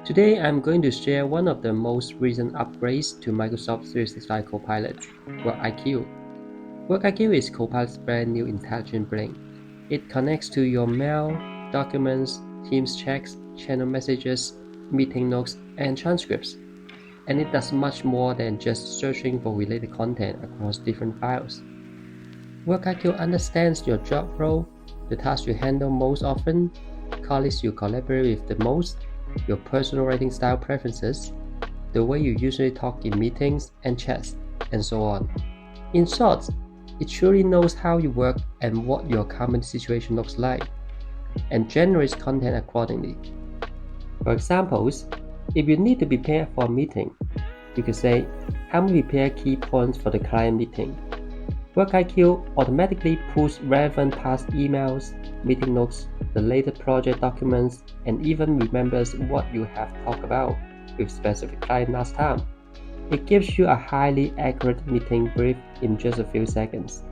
Today I'm going to share one of the most recent upgrades to Microsoft 365 Copilot, WorkIQ. WorkIQ is Copilot's brand new intelligent brain. It connects to your mail, documents, Teams chats, channel messages, meeting notes, and transcripts. And it does much more than just searching for related content across different files. WorkIQ understands your job role, the tasks you handle most often, colleagues you collaborate with the most, your personal writing style preferences, the way you usually talk in meetings and chats, and so on. In short, it truly knows how you work and what your current situation looks like, and generates content accordingly. For examples, if you need to prepare for a meeting, you could say, "Help me prepare key points for the client meeting." WorkIQ automatically pulls relevant past emails, meeting notes, the latest project documents, and even remembers what you have talked about with specific client last time. It gives you a highly accurate meeting brief in just a few seconds.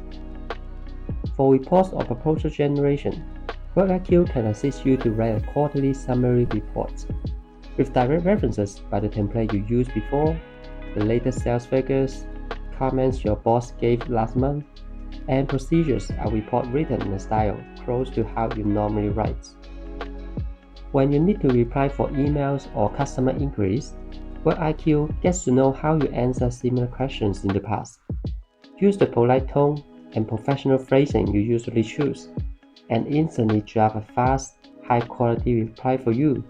For reports or proposal generation, WorkIQ can assist you to write a quarterly summary report with direct references by the template you used before, the latest sales figures, comments your boss gave last month, and procedures a report written in a style close to how you normally write. When you need to reply for emails or customer inquiries, WorkIQ gets to know how you answer similar questions in the past. Use the polite tone and professional phrasing you usually choose, and instantly draft a fast, high-quality reply for you.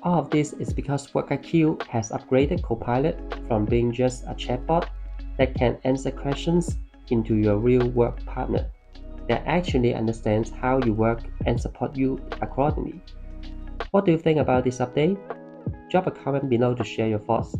All of this is because WorkIQ has upgraded Copilot from being just a chatbot that can answer questions into your real work partner that actually understands how you work and support you accordingly. What do you think about this update? Drop a comment below to share your thoughts.